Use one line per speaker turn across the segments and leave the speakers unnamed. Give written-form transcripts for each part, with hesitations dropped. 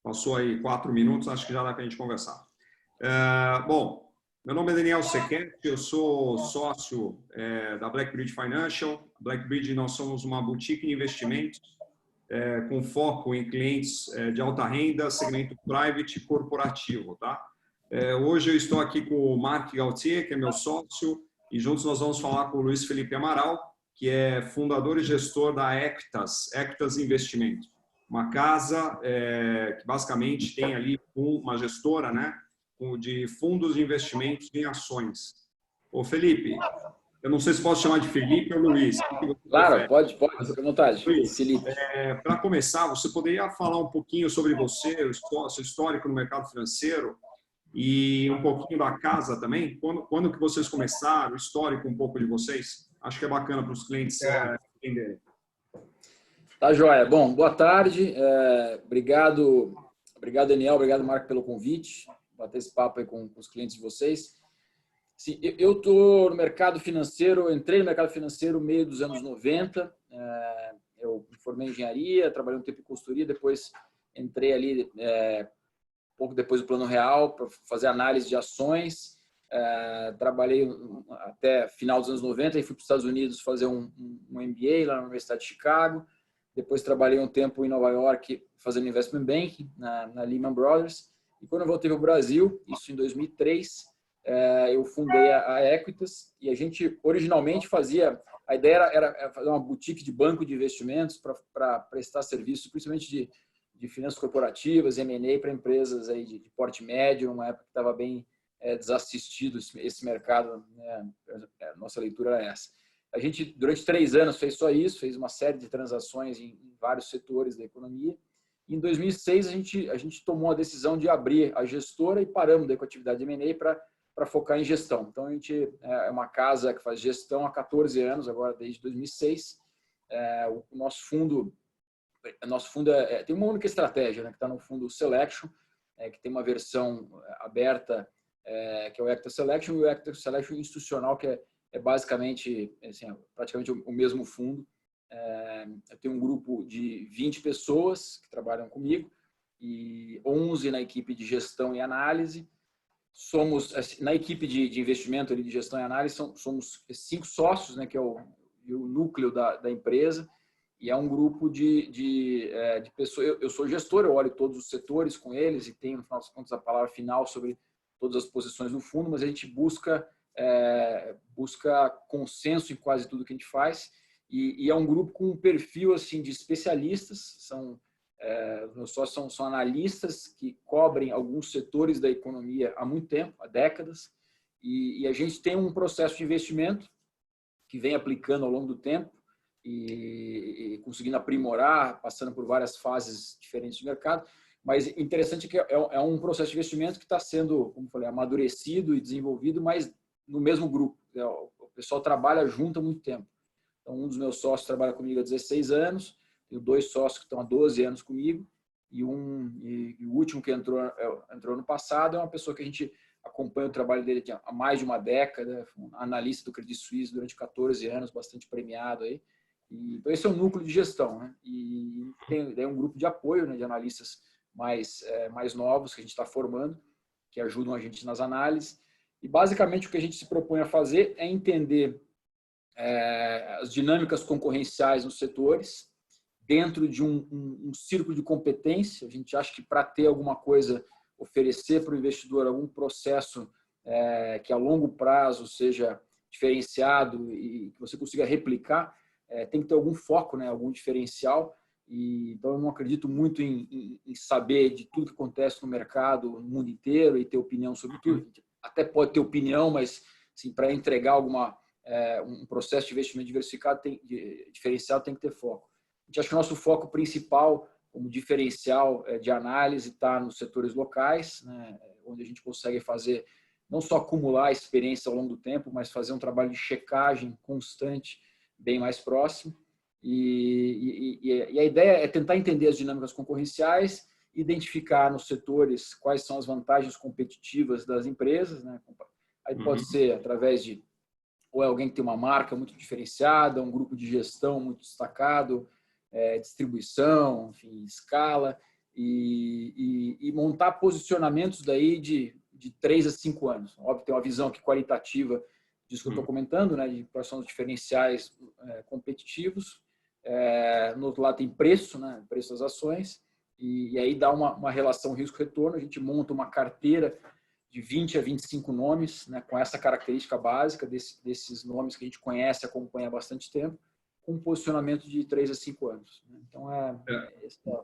Passou aí 4 minutos, acho que já dá para a gente conversar. Bom, meu nome é Daniel Sequete, eu sou sócio da BlackBridge Financial. BlackBridge, nós somos uma boutique de investimentos com foco em clientes de alta renda, segmento private e corporativo, tá? Hoje eu estou aqui com o Marc Gauthier, que é meu sócio, e juntos nós vamos falar com o Luiz Felipe Amaral, que é fundador e gestor da Equitas Investimentos, uma casa que basicamente tem ali uma gestora, né, de fundos de investimentos em ações. Ô Felipe, eu não sei se posso chamar de Felipe ou Luiz. O que você
Claro,
prefere?
pode, fica à vontade.
Luiz,
Felipe.
para começar, você poderia falar um pouquinho sobre você, o seu histórico no mercado financeiro e um pouquinho da casa também? Quando que vocês começaram, o histórico um pouco de vocês? Acho que é bacana para os clientes entenderem.
Tá joia. Bom, boa tarde. Obrigado, Daniel. Obrigado, Marco, pelo convite. Bater esse papo aí com os clientes de vocês. Sim, eu estou no mercado financeiro, entrei no mercado financeiro no meio dos anos 90. Eu me formei em engenharia, trabalhei um tempo em consultoria, depois entrei ali pouco depois do Plano Real para fazer análise de ações. Trabalhei até final dos anos 90 e fui para os Estados Unidos fazer um MBA lá na Universidade de Chicago. Depois trabalhei um tempo em Nova York fazendo investment banking na Lehman Brothers. E quando eu voltei para o Brasil, isso em 2003, eu fundei a Equitas e a gente originalmente fazia... A ideia era fazer uma boutique de banco de investimentos para prestar serviços, principalmente de finanças corporativas, M&A para empresas aí de porte médio, uma época que estava bem desassistido esse mercado, né? Nossa leitura era essa. A gente, durante 3 anos, fez só isso, fez uma série de transações em vários setores da economia. E em 2006, a gente tomou a decisão de abrir a gestora e paramos daí com a atividade de M&A para focar em gestão. Então, a gente é uma casa que faz gestão há 14 anos, agora desde 2006. O nosso fundo tem uma única estratégia, né, que está no fundo Selection, que tem uma versão aberta, que é o Equity Selection, e o Equity Selection institucional, que é basicamente, assim, praticamente o mesmo fundo. Eu tenho um grupo de 20 pessoas que trabalham comigo e 11 na equipe de gestão e análise. Somos, na equipe de investimento, de gestão e análise, somos 5 sócios, né, que é o núcleo da empresa. E é um grupo de pessoas. Eu sou gestor, eu olho todos os setores com eles e tenho, no final das contas, a palavra final sobre todas as posições do fundo, mas a gente busca consenso em quase tudo que a gente faz. E é um grupo com um perfil assim, de especialistas. Os meus sócios são analistas que cobrem alguns setores da economia há muito tempo, há décadas. E a gente tem um processo de investimento que vem aplicando ao longo do tempo, e conseguindo aprimorar, passando por várias fases diferentes de mercado. Mas interessante é que é um processo de investimento que está sendo, como eu falei, amadurecido e desenvolvido, mas no mesmo grupo. O pessoal trabalha junto há muito tempo. Então, um dos meus sócios trabalha comigo há 16 anos, tenho 2 sócios que estão há 12 anos comigo, e o último que entrou ano passado é uma pessoa que a gente acompanha o trabalho dele há mais de uma década, um analista do Credit Suisse durante 14 anos, bastante premiado aí. Então, esse é um núcleo de gestão, né? E tem um grupo de apoio, né, de analistas mais novos que a gente está formando, que ajudam a gente nas análises. E, basicamente, o que a gente se propõe a fazer é entender as dinâmicas concorrenciais nos setores, dentro de um círculo de competência. A gente acha que para ter alguma coisa, oferecer para o investidor algum processo que a longo prazo seja diferenciado e que você consiga replicar, tem que ter algum foco, né, algum diferencial. Então, eu não acredito muito em saber de tudo que acontece no mercado, no mundo inteiro, e ter opinião sobre tudo. Até pode ter opinião, mas assim, para entregar um processo de investimento diversificado, diferenciado, tem que ter foco. A gente acha que o nosso foco principal, como diferencial de análise, está nos setores locais, né, onde a gente consegue fazer, não só acumular experiência ao longo do tempo, mas fazer um trabalho de checagem constante, bem mais próximo. E a ideia é tentar entender as dinâmicas concorrenciais, identificar nos setores quais são as vantagens competitivas das empresas, né? Aí pode ser através de ou é alguém que tem uma marca muito diferenciada, um grupo de gestão muito destacado, distribuição, enfim, escala. e montar posicionamentos daí de 3 a 5 anos. Óbvio, tem uma visão aqui qualitativa disso que eu estou comentando, né, de quais são os diferenciais competitivos. No outro lado tem preço, né, preço das ações, e aí dá uma relação risco-retorno. A gente monta uma carteira de 20 a 25 nomes, né, com essa característica básica desses nomes que a gente conhece, acompanha há bastante tempo, com um posicionamento de 3 a 5 anos. Então, esse é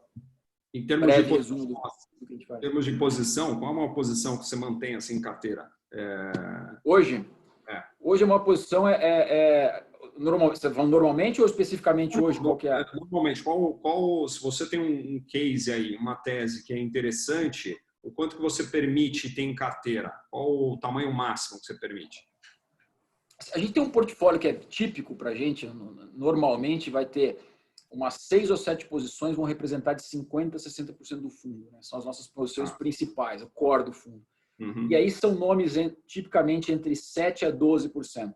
em termos
breve
de
resumo do que a gente faz.
Em termos de posição, qual é uma posição que você mantém assim em carteira?
Hoje é uma posição normal, você está falando normalmente ou especificamente hoje? Qual que é?
Normalmente, se você tem um case aí, uma tese que é interessante, o quanto que você permite ter em carteira? Qual o tamanho máximo que você permite?
A gente tem um portfólio que é típico para a gente, normalmente vai ter umas 6 ou 7 posições, vão representar de 50% a 60% do fundo, né? São as nossas posições principais, o core do fundo. E aí são nomes tipicamente entre 7% a 12%.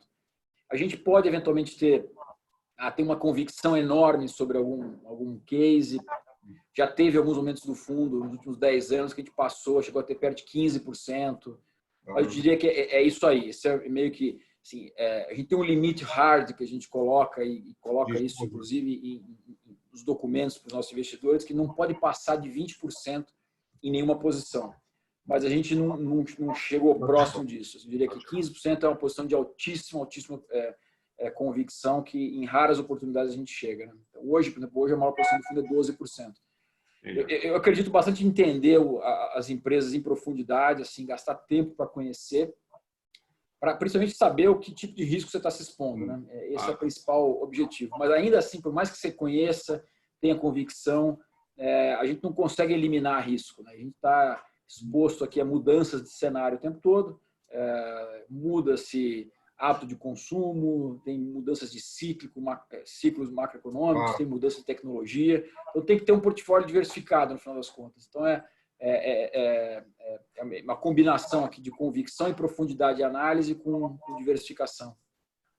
A gente pode eventualmente ter uma convicção enorme sobre algum case. Já teve alguns momentos do fundo, nos últimos 10 anos, que a gente passou, chegou a ter perto de 15%. Mas eu diria que é isso aí. Isso é meio que, assim, a gente tem um limite hard que a gente coloca, e coloca isso, inclusive, nos documentos para os nossos investidores, que não pode passar de 20% em nenhuma posição. Mas a gente não chegou próximo disso. Eu diria que 15% é uma posição de altíssima convicção, que em raras oportunidades a gente chega, né? Então, hoje, por exemplo, a maior posição do fundo é 12%. Eu acredito bastante em entender as empresas em profundidade, assim, gastar tempo para conhecer, para principalmente saber o que tipo de risco você está se expondo, né? Esse é o principal objetivo. Mas ainda assim, por mais que você conheça, tenha convicção, a gente não consegue eliminar risco, né? A gente está exposto aqui a mudanças de cenário o tempo todo, muda-se hábito de consumo, tem mudanças de ciclos macroeconômicos, tem mudança de tecnologia. Então, tem que ter um portfólio diversificado, no final das contas. Então, é uma combinação aqui de convicção e profundidade de análise com diversificação.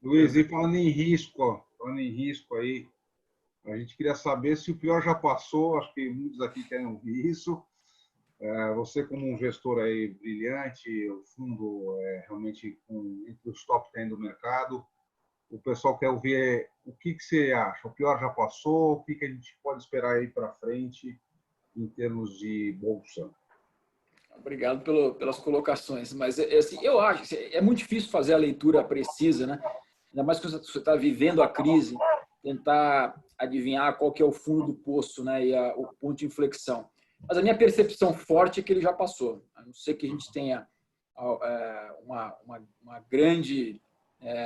Luiz, e falando em risco aí, a gente queria saber se o pior já passou. Acho que muitos aqui querem ouvir isso. Você, como um gestor aí brilhante, o fundo realmente entre os top 10 do mercado, o pessoal quer ouvir o que você acha. O pior já passou? O que a gente pode esperar aí para frente em termos de bolsa?
Obrigado pelas colocações. Mas assim, eu acho que é muito difícil fazer a leitura precisa, né? Ainda mais quando você está vivendo a crise, tentar adivinhar qual que é o fundo do poço, né? E o ponto de inflexão. Mas a minha percepção forte é que ele já passou. A não ser que a gente tenha uma grande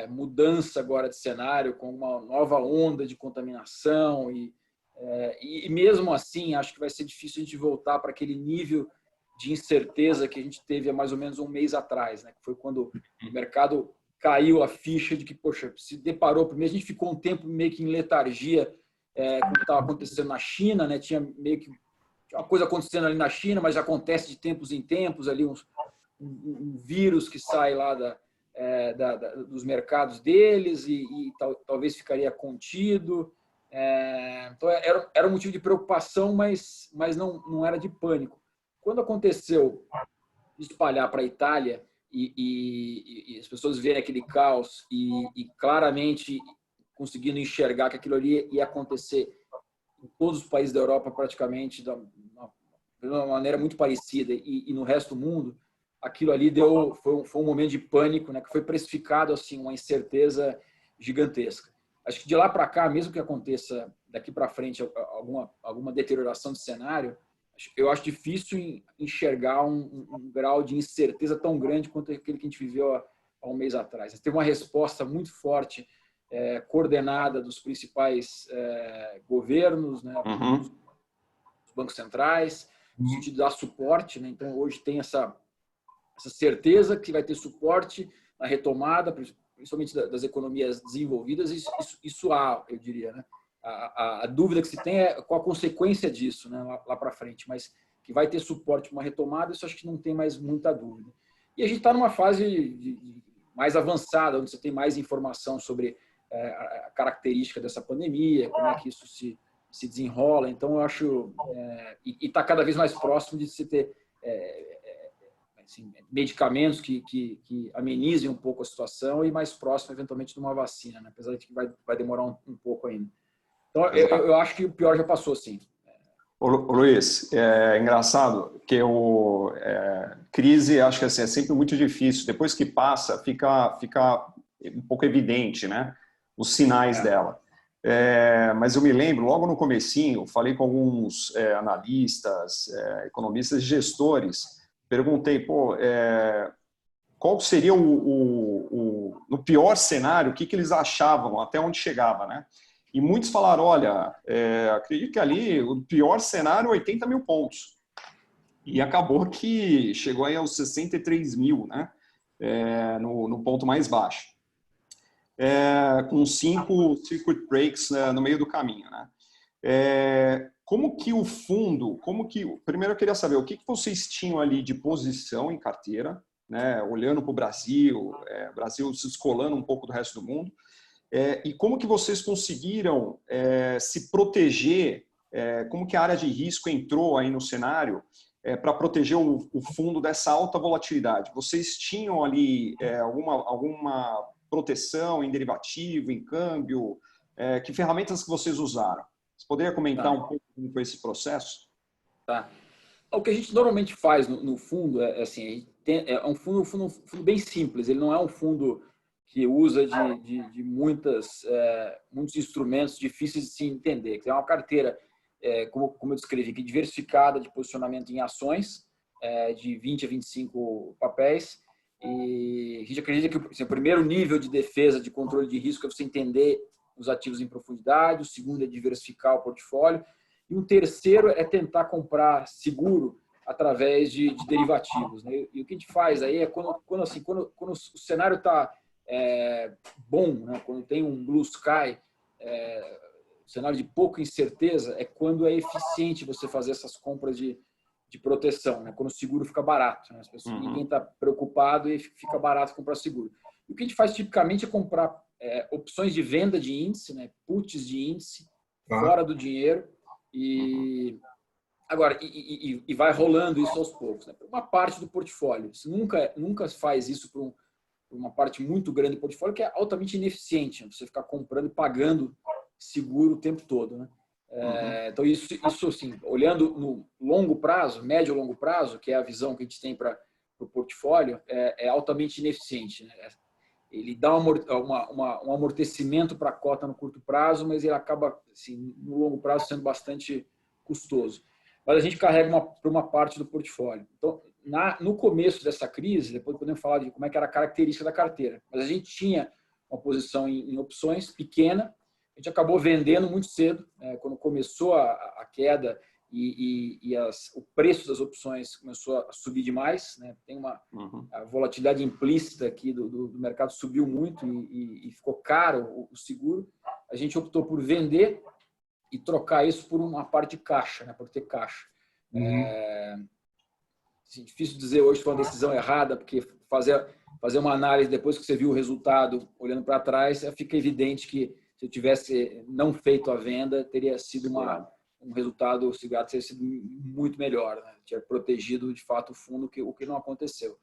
mudança agora de cenário, com uma nova onda de contaminação. E mesmo assim, acho que vai ser difícil a gente voltar para aquele nível de incerteza que a gente teve há mais ou menos um mês atrás, né? Que foi quando o mercado caiu a ficha de que, poxa, se deparou primeiro, a gente ficou um tempo meio que em letargia com o que estava acontecendo na China, né? Tinha meio que uma coisa acontecendo ali na China, mas acontece de tempos em tempos, ali um vírus que sai lá dos mercados deles e talvez ficaria contido. Então, era um motivo de preocupação, mas não era de pânico. Quando aconteceu espalhar para a Itália e as pessoas verem aquele caos e claramente conseguindo enxergar que aquilo ali ia acontecer em todos os países da Europa praticamente de uma maneira muito parecida e no resto do mundo, aquilo ali foi um momento de pânico, né, que foi precificado assim, uma incerteza gigantesca. Acho que de lá para cá, mesmo que aconteça daqui para frente alguma deterioração de cenário, eu acho difícil enxergar um grau de incerteza tão grande quanto aquele que a gente viveu há um mês atrás. Teve uma resposta muito forte, coordenada dos principais governos, né, dos bancos centrais, no sentido de dar suporte, né? Então, hoje tem essa certeza que vai ter suporte na retomada, principalmente das economias desenvolvidas. Isso há, eu diria, né? A dúvida que se tem é qual a consequência disso, né, lá para frente, mas que vai ter suporte para uma retomada, isso acho que não tem mais muita dúvida. E a gente está numa fase mais avançada, onde você tem mais informação sobre a característica dessa pandemia, como é que isso se se desenrola. Então, eu acho... e está cada vez mais próximo de se ter assim, medicamentos que amenizem um pouco a situação e mais próximo, eventualmente, de uma vacina, né? Apesar de que vai demorar um pouco ainda. Então, eu acho que o pior já passou, sim.
Ô, Luiz, é engraçado que crise, acho que assim, é sempre muito difícil. Depois que passa, fica um pouco evidente, né? Os sinais dela. Mas eu me lembro, logo no comecinho, falei com alguns analistas, economistas e gestores, perguntei, qual seria no pior cenário, o que eles achavam, até onde chegava, né? E muitos falaram, olha, acredito que ali o pior cenário 80 mil pontos. E acabou que chegou aí aos 63 mil, né? No ponto mais baixo. Com 5 circuit breaks no meio do caminho, né? Como que o fundo, primeiro eu queria saber, o que vocês tinham ali de posição em carteira, né? Olhando para o Brasil se descolando um pouco do resto do mundo, e como que vocês conseguiram se proteger, como que a área de risco entrou aí no cenário para proteger o fundo dessa alta volatilidade? Vocês tinham ali alguma proteção em derivativo, em câmbio? Que ferramentas que vocês usaram? Você poderia comentar um pouco com esse processo?
Tá. O que a gente normalmente faz no fundo assim, é um fundo bem simples. Ele não é um fundo que usa de muitos instrumentos difíceis de se entender. É uma carteira, como eu descrevi aqui, diversificada de posicionamento em ações, de 20 a 25 papéis. E a gente acredita que assim, o primeiro nível de defesa, de controle de risco, é você entender os ativos em profundidade. O segundo é diversificar o portfólio. E o terceiro é tentar comprar seguro através de derivativos, né? E o que a gente faz aí é quando o cenário está bom, né? Quando tem um blue sky, cenário de pouca incerteza, é quando é eficiente você fazer essas compras de proteção, né? Quando o seguro fica barato, né? As pessoas, ninguém está preocupado e fica barato comprar seguro. E o que a gente faz tipicamente é comprar opções de venda de índice, né? Puts de índice, fora do dinheiro, e agora e vai rolando isso aos poucos, né? Uma parte do portfólio. Você nunca faz isso por uma parte muito grande do portfólio, que é altamente ineficiente, né? Você ficar comprando e pagando seguro o tempo todo, né? Então, isso assim, olhando no longo prazo, médio e longo prazo, que é a visão que a gente tem para o portfólio, é altamente ineficiente, né? Ele dá um amortecimento para a cota no curto prazo, mas ele acaba, assim, no longo prazo, sendo bastante custoso. Mas a gente carrega para uma parte do portfólio. Então, no começo dessa crise, depois podemos falar de como é que era a característica da carteira, mas a gente tinha uma posição em opções pequena. A gente acabou vendendo muito cedo, quando começou a queda e o preço das opções começou a subir demais, né? Tem a volatilidade implícita aqui do mercado, subiu muito e ficou caro o seguro. A gente optou por vender e trocar isso por uma parte de caixa, né? Por ter caixa. Difícil dizer hoje se foi uma decisão errada, porque fazer uma análise depois que você viu o resultado, olhando para trás, fica evidente que se eu tivesse não feito a venda, teria sido um resultado, o segurado teria sido muito melhor, né? Tinha protegido de fato o fundo, o que não aconteceu.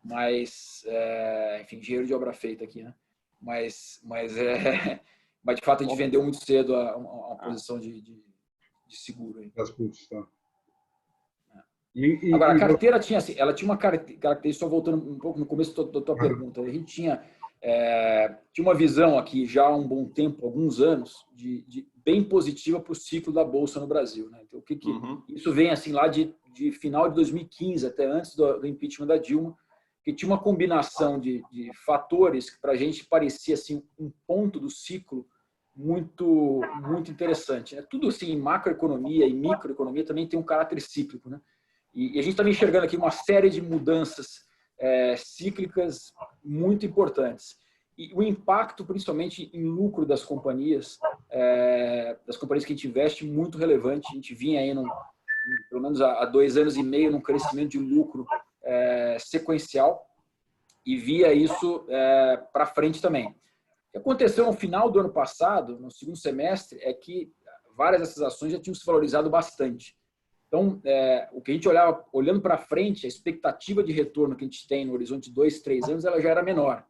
Mas, enfim, dinheiro de obra feita aqui, né? Mas de fato a gente vendeu muito cedo uma posição de seguro aí.
Das puts, tá.
Agora, a carteira tinha, assim, ela tinha uma característica, só voltando um pouco no começo da tua pergunta, a gente tinha uma visão aqui já há um bom tempo, alguns anos, de bem positiva para o ciclo da Bolsa no Brasil, né? Então, isso vem assim lá de final de 2015, até antes do impeachment da Dilma, que tinha uma combinação de fatores que para a gente parecia assim, um ponto do ciclo muito, muito interessante, né? Tudo assim, macroeconomia e microeconomia também tem um caráter cíclico, né? E a gente está enxergando aqui uma série de mudanças cíclicas muito importantes. E o impacto, principalmente em lucro das companhias que a gente investe, muito relevante. A gente vinha aí, pelo menos há 2 anos e meio, num crescimento de lucro sequencial e via isso para frente também. O que aconteceu no final do ano passado, no segundo semestre, é que várias dessas ações já tinham se valorizado bastante. Então, o que a gente olhava, olhando para frente, a expectativa de retorno que a gente tem no horizonte de 2, 3 anos, ela já era menor.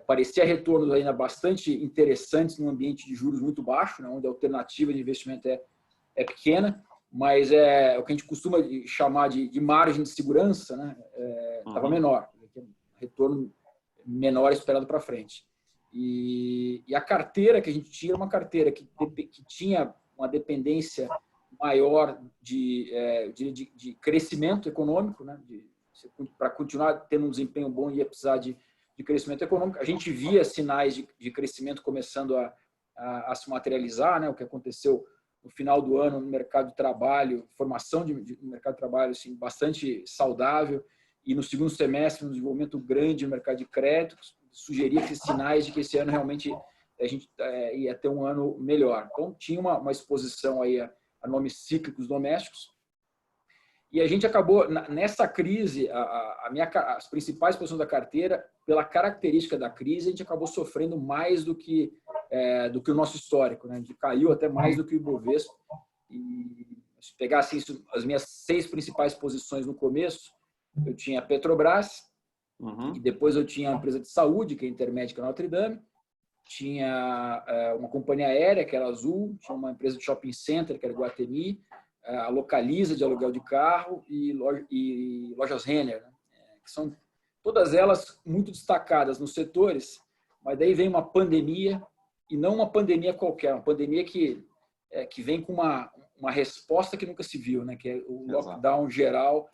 Parecia retornos ainda bastante interessantes num ambiente de juros muito baixo, né, onde a alternativa de investimento é pequena, mas o que a gente costuma chamar de margem de segurança, né, estava menor, retorno menor esperado para frente. E a carteira que a gente tinha era uma carteira que tinha uma dependência maior de crescimento econômico, né, para continuar tendo um desempenho bom ia precisar de crescimento econômico. A gente via sinais de crescimento começando a se materializar, né, o que aconteceu no final do ano no mercado de trabalho, formação no mercado de trabalho assim, bastante saudável, e no segundo semestre um desenvolvimento grande no mercado de crédito, sugeria esses sinais de que esse ano realmente a gente ia ter um ano melhor. Então, tinha uma exposição aí a nomes cíclicos domésticos. E a gente acabou, nessa crise, as principais posições da carteira, pela característica da crise, a gente acabou sofrendo mais do que o nosso histórico, né? A gente caiu até mais do que o Ibovespa. E se pegar assim, as minhas 6 principais posições no começo, eu tinha a Petrobras, e depois eu tinha a empresa de saúde, que é a Intermédica Notre Dame, tinha uma companhia aérea, que era Azul, tinha uma empresa de shopping center, que era Iguatemi, a Localiza de aluguel de carro e lojas Renner, né? Que são todas elas muito destacadas nos setores, mas daí vem uma pandemia, e não uma pandemia qualquer, uma pandemia que vem com uma resposta que nunca se viu, né? Que é o lockdown geral.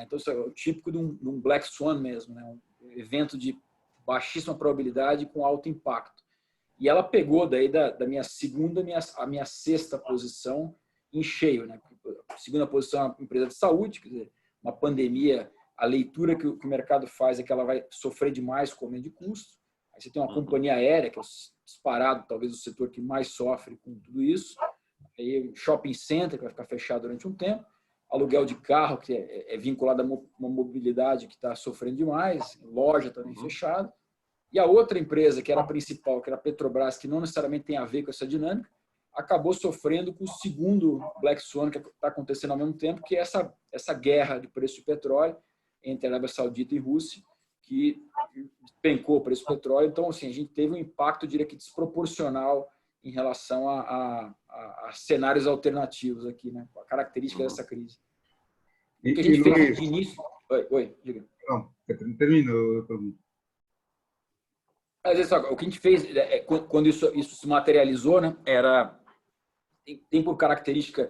Então, isso é o típico de um Black Swan mesmo, né? Um evento de baixíssima probabilidade com alto impacto. E ela pegou daí da minha segunda a minha 6ª posição em cheio, né? A segunda posição é uma empresa de saúde, quer dizer, uma pandemia, a leitura que o mercado faz é que ela vai sofrer demais com aumento de custo. Aí você tem uma companhia aérea, que é disparado, talvez o setor que mais sofre com tudo isso. Aí shopping center, que vai ficar fechado durante um tempo. Aluguel de carro, que é vinculado a uma mobilidade que está sofrendo demais. Loja também fechada. E a outra empresa, que era a principal, que era a Petrobras, que não necessariamente tem a ver com essa dinâmica, acabou sofrendo com o segundo Black Swan que está acontecendo ao mesmo tempo, que é essa guerra de preço de petróleo entre a Arábia Saudita e Rússia, que despencou o preço do petróleo. Então, assim, a gente teve um impacto, eu diria que desproporcional em relação a cenários alternativos aqui, né? A característica dessa crise. O que a gente fez de início... Oi, diga.
Não, termina a pergunta.
O que a gente fez, quando isso se materializou, né, tem por característica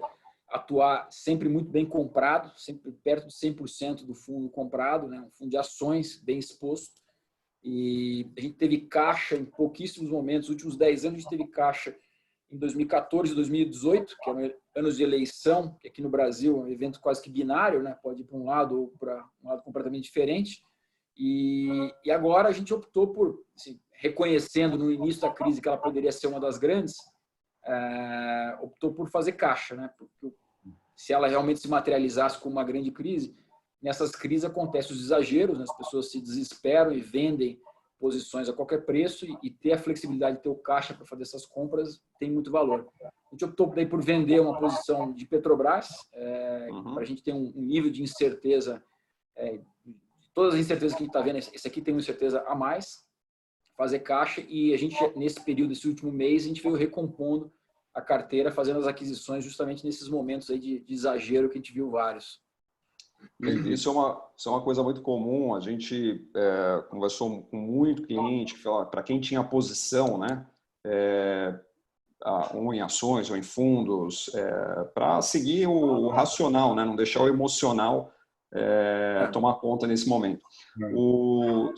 atuar sempre muito bem comprado, sempre perto de 100% do fundo comprado, né, um fundo de ações bem exposto. E a gente teve caixa em pouquíssimos momentos. Nos últimos 10 anos, a gente teve caixa em 2014 e 2018, que eram anos de eleição, que aqui no Brasil é um evento quase que binário, né, pode ir para um lado ou para um lado completamente diferente. E agora a gente optou por, assim, reconhecendo no início da crise que ela poderia ser uma das grandes, optou por fazer caixa, né? Porque se ela realmente se materializasse como uma grande crise, nessas crises acontecem os exageros, né? As pessoas se desesperam e vendem posições a qualquer preço, e ter a flexibilidade de ter o caixa para fazer essas compras tem muito valor. A gente optou daí por vender uma posição de Petrobras, para a gente ter um nível de incerteza, todas as incertezas que a gente está vendo, esse aqui tem uma incerteza a mais, fazer caixa, e a gente, nesse período, esse último mês, a gente veio recompondo a carteira, fazendo as aquisições justamente nesses momentos aí de exagero que a gente viu vários.
Isso é uma coisa muito comum. A gente conversou com muito cliente que fala, para quem tinha posição, né, ou em ações ou em fundos, para seguir o racional, né, não deixar o emocional tomar conta nesse momento. Uma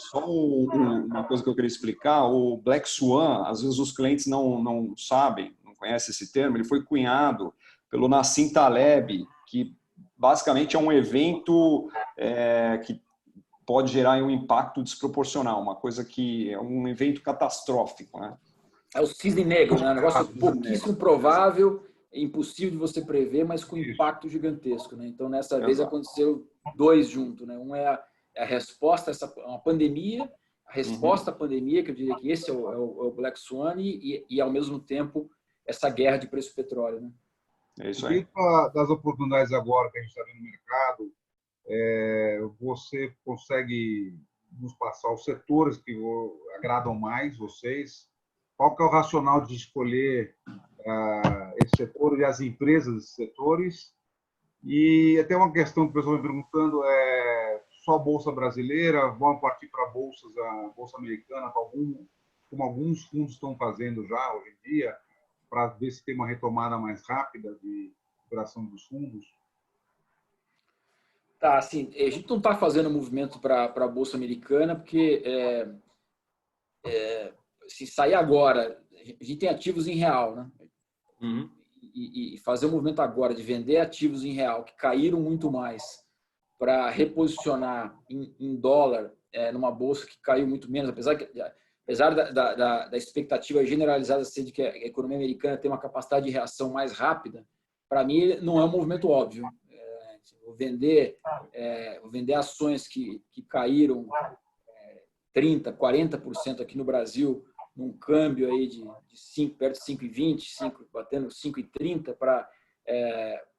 coisa que eu queria explicar, o Black Swan, às vezes os clientes não sabem, não conhecem esse termo, ele foi cunhado pelo Nassim Taleb, que basicamente é um evento que pode gerar um impacto desproporcional, uma coisa que é um evento catastrófico, né?
É o cisne negro, né? Um negócio pouquíssimo provável, impossível de você prever, mas com impacto gigantesco, né? Então, nessa vez aconteceu 2 juntos, né? Um é a resposta a uma pandemia, a resposta à pandemia, que eu diria que esse é o Black Swan, e ao mesmo tempo essa guerra de preço do petróleo, né?
É isso aí.
Dentro das oportunidades agora que a gente está vendo no mercado, você consegue nos passar os setores que agradam mais vocês? Qual que é o racional de escolher esse setor e as empresas desses setores? E até uma questão que o pessoal me perguntando só a Bolsa brasileira, vão partir para a Bolsa americana, como alguns fundos estão fazendo já hoje em dia, para ver se tem uma retomada mais rápida de operação dos fundos?
Tá, assim, a gente não está fazendo movimento para a Bolsa Americana, porque se sair agora, a gente tem ativos em real, né?
Uhum.
E fazer o movimento agora de vender ativos em real, que caíram muito mais, para reposicionar em dólar, numa bolsa que caiu muito menos, apesar da expectativa generalizada ser de que a economia americana tem uma capacidade de reação mais rápida, para mim não é um movimento óbvio. Vou vender ações que caíram 30%, 40% aqui no Brasil, num câmbio aí de 5, perto de 5,20, batendo 5,30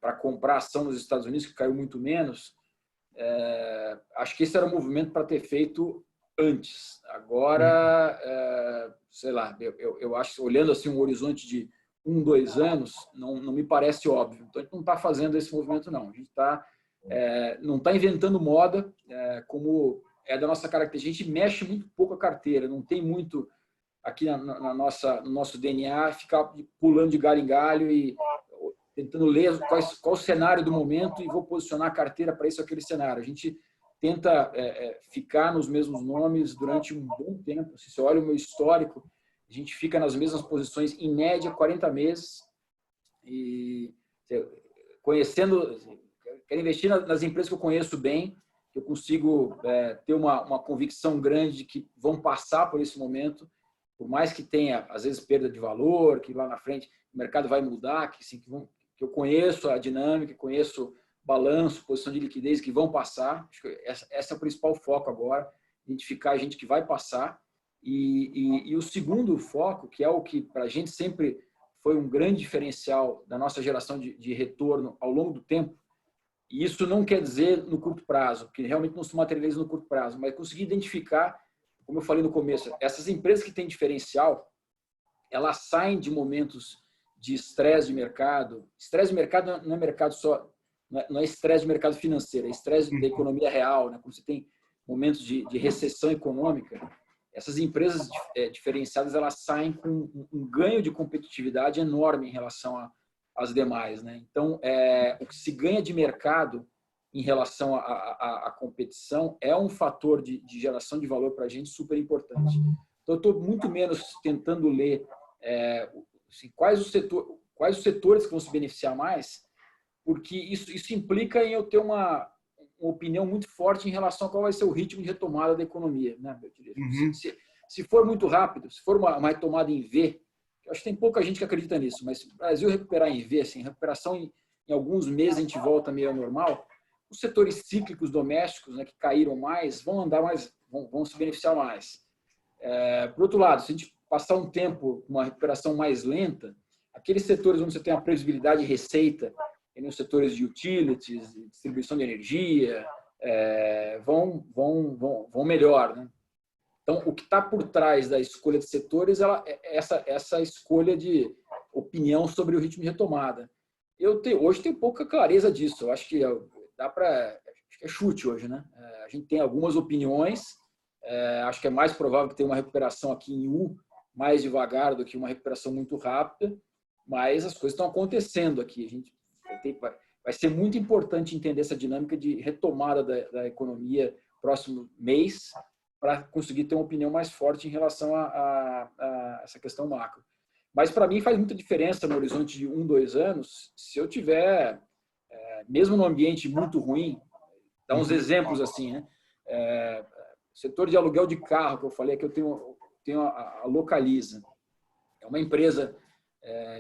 para comprar ação nos Estados Unidos, que caiu muito menos. Acho que esse era o movimento para ter feito antes. Agora, sei lá, eu acho, olhando assim um horizonte de 1, 2 anos, não me parece óbvio. Então, a gente não está fazendo esse movimento, não. A gente não está inventando moda, como é da nossa característica. A gente mexe muito pouco a carteira, não tem muito aqui no nosso DNA ficar pulando de galho em galho e tentando ler qual o cenário do momento e vou posicionar a carteira para isso ou aquele cenário. A gente tenta ficar nos mesmos nomes durante um bom tempo. Se você olha o meu histórico, a gente fica nas mesmas posições, em média, 40 meses. E quero investir nas empresas que eu conheço bem, que eu consigo ter uma convicção grande de que vão passar por esse momento, por mais que tenha, às vezes, perda de valor, que lá na frente o mercado vai mudar, que eu conheço a dinâmica, conheço balanço, posição de liquidez, que vão passar. Acho que esse é o principal foco agora, identificar a gente que vai passar. E o segundo foco, que é o que para a gente sempre foi um grande diferencial da nossa geração de retorno ao longo do tempo, e isso não quer dizer no curto prazo, porque realmente não se materializa no curto prazo, mas conseguir identificar, como eu falei no começo, essas empresas que têm diferencial, elas saem de momentos de estresse de mercado. Estresse de mercado não é mercado só, não é estresse de mercado financeiro, é estresse da economia real, né? Quando você tem momentos de recessão econômica, essas empresas diferenciadas, elas saem com um ganho de competitividade enorme em relação às demais, né? Então, o que se ganha de mercado em relação à competição é um fator de geração de valor para a gente super importante. Então, eu estou muito menos tentando ler assim, quais os setores que vão se beneficiar mais, porque isso implica em eu ter uma opinião muito forte em relação a qual vai ser o ritmo de retomada da economia, né? Se for muito rápido, se for uma retomada em V, eu acho que tem pouca gente que acredita nisso, mas se o Brasil recuperar em V, assim, recuperação em alguns meses a gente volta meio ao normal, os setores cíclicos domésticos, né, que caíram mais, vão andar mais, vão se beneficiar mais. Por outro lado, se a gente passar um tempo, uma recuperação mais lenta, aqueles setores onde você tem a previsibilidade de receita, nos setores de utilities, distribuição de energia, vão melhor, né? Então, o que está por trás da escolha de setores é essa escolha de opinião sobre o ritmo de retomada. Hoje tenho pouca clareza disso. Eu acho que acho que é chute hoje, né? A gente tem algumas opiniões. Acho que é mais provável que tenha uma recuperação aqui em U mais devagar do que uma recuperação muito rápida, mas as coisas estão acontecendo aqui. A gente vai ser muito importante entender essa dinâmica de retomada da economia próximo mês para conseguir ter uma opinião mais forte em relação a essa questão macro. Mas, para mim, faz muita diferença no horizonte de 1, 2 anos, se eu tiver, mesmo num ambiente muito ruim, dá uns exemplos assim, né? Setor de aluguel de carro, que eu falei que eu tenho a Localiza. É uma empresa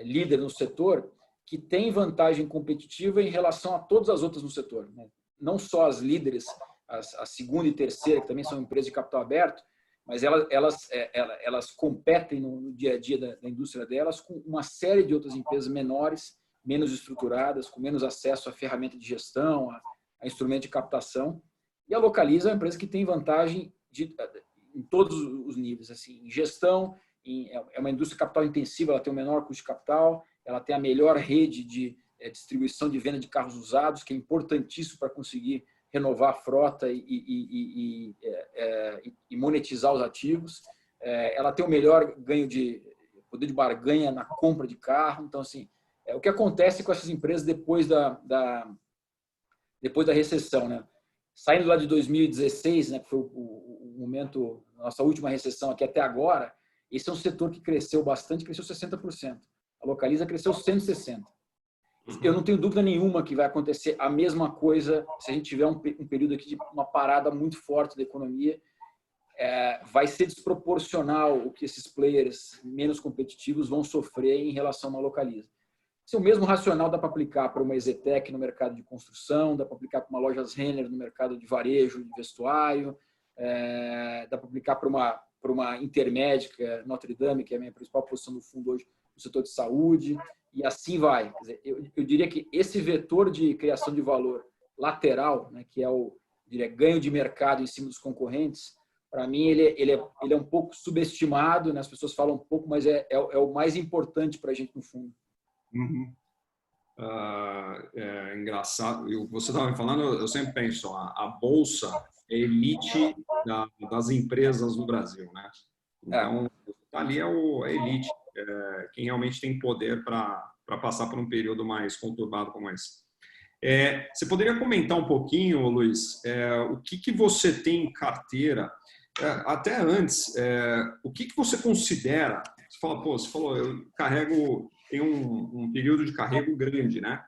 líder no setor que tem vantagem competitiva em relação a todas as outras no setor, né? Não só as líderes, a segunda e terceira, que também são empresas de capital aberto, mas elas competem no dia a dia da indústria delas com uma série de outras empresas menores, menos estruturadas, com menos acesso a ferramenta de gestão, a instrumento de captação. E a Localiza é uma empresa que tem vantagem em todos os níveis, assim, em gestão, é uma indústria capital intensiva, ela tem o menor custo de capital, ela tem a melhor rede de distribuição de venda de carros usados, que é importantíssimo para conseguir renovar a frota e monetizar os ativos. Ela tem o melhor ganho de poder de barganha na compra de carro. Então, assim, o que acontece com essas empresas depois da recessão, né? Saindo lá de 2016, né, que foi o momento, nossa última recessão aqui até agora, esse é um setor que cresceu bastante, cresceu 60%. A Localiza cresceu 160%. Eu não tenho dúvida nenhuma que vai acontecer a mesma coisa se a gente tiver um período aqui de uma parada muito forte da economia. Vai ser desproporcional o que esses players menos competitivos vão sofrer em relação a uma Localiza. O mesmo racional dá para aplicar para uma EZTEC no mercado de construção, dá para aplicar para uma Lojas Renner no mercado de varejo, de vestuário, dá para aplicar para uma Intermédica, Notre Dame, que é a minha principal posição do fundo hoje no setor de saúde, e assim vai. Quer dizer, eu diria que esse vetor de criação de valor lateral, né, que é o ganho de mercado em cima dos concorrentes, para mim ele é um pouco subestimado, né? As pessoas falam um pouco, mas é o mais importante para a gente no fundo.
Uhum.
É engraçado. Você estava me falando, eu sempre penso, a bolsa é a elite das empresas no Brasil, né? Então, ali é a elite, quem realmente tem poder para passar por um período mais conturbado como esse. Você poderia comentar um pouquinho, Luiz, o que você tem em carteira, até antes, o que você considera? Você falou, eu carrego, tem um período de carrego grande, né?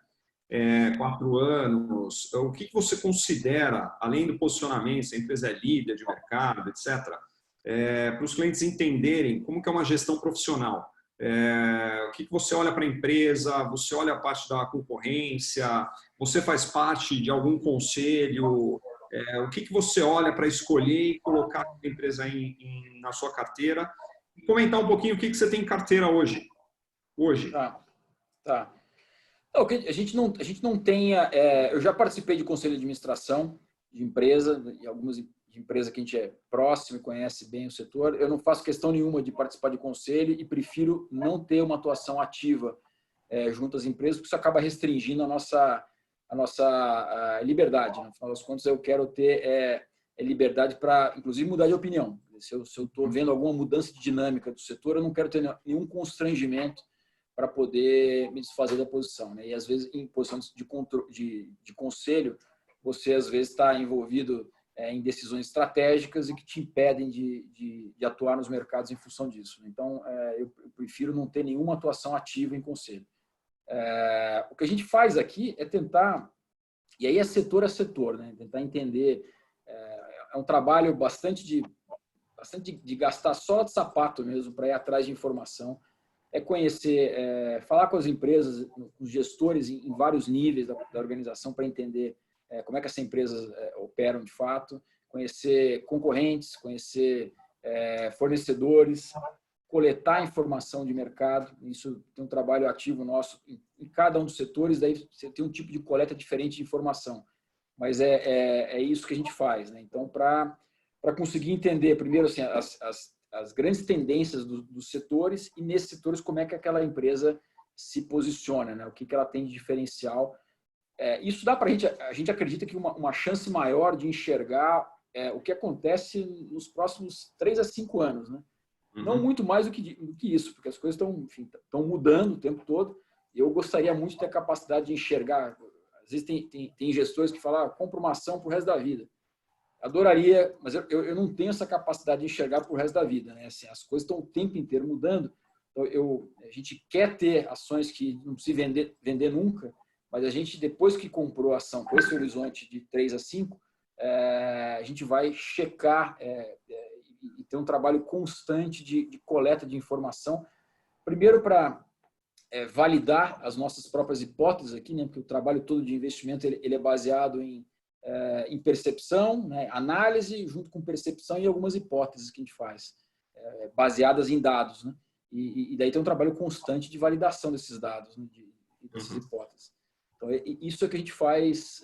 4 anos. O que você considera, além do posicionamento, se a empresa é líder de mercado, etc., para os clientes entenderem como que é uma gestão profissional? O que você olha para a empresa? Você olha a parte da concorrência? Você faz parte de algum conselho? O que você olha para escolher e colocar a empresa na sua carteira? E comentar um pouquinho o que você tem em carteira hoje.
Tá. Não, a gente não tem... eu já participei de conselho de administração de empresa, e algumas de empresa que a gente é próximo e conhece bem o setor. Eu não faço questão nenhuma de participar de conselho e prefiro não ter uma atuação ativa junto às empresas, porque isso acaba restringindo a nossa liberdade. No final das contas, eu quero ter liberdade para, inclusive, mudar de opinião. Se eu estou vendo alguma mudança de dinâmica do setor, eu não quero ter nenhum constrangimento para poder me desfazer da posição, né? E às vezes em posições de conselho, você às vezes está envolvido em decisões estratégicas e que te impedem de atuar nos mercados em função disso. Então, eu prefiro não ter nenhuma atuação ativa em conselho. O que a gente faz aqui é tentar, e aí é setor a setor, né? Tentar entender. É um trabalho bastante de gastar sola de sapato mesmo para ir atrás de informação. Conhecer, falar com as empresas, com os gestores em vários níveis da organização para entender como é que essas empresas operam de fato, conhecer concorrentes, conhecer fornecedores, coletar informação de mercado. Isso tem um trabalho ativo nosso em cada um dos setores, daí você tem um tipo de coleta diferente de informação. Mas é isso que a gente faz, né? Então, para conseguir entender, primeiro, assim, as grandes tendências dos setores e, nesses setores, como é que aquela empresa se posiciona, né? O que ela tem de diferencial. Isso dá para a gente acredita que uma chance maior de enxergar o que acontece nos próximos 3 a 5 anos, né? Uhum. Não muito mais do que isso, porque as coisas estão mudando o tempo todo. E eu gostaria muito de ter a capacidade de enxergar. Às vezes tem gestores que falam, compra uma ação para o resto da vida. Adoraria, mas eu não tenho essa capacidade de enxergar para o resto da vida, né? Assim, as coisas estão o tempo inteiro mudando. Então, a gente quer ter ações que não precisa vender nunca, mas a gente, depois que comprou a ação com esse horizonte de 3 a 5, a gente vai checar e ter um trabalho constante de coleta de informação. Primeiro, para validar as nossas próprias hipóteses aqui, né? Porque o trabalho todo de investimento ele é baseado em em percepção, né, análise, junto com percepção e algumas hipóteses que a gente faz, baseadas em dados, né? E daí tem um trabalho constante de validação desses dados, né, dessas hipóteses. Então, isso é o que a gente faz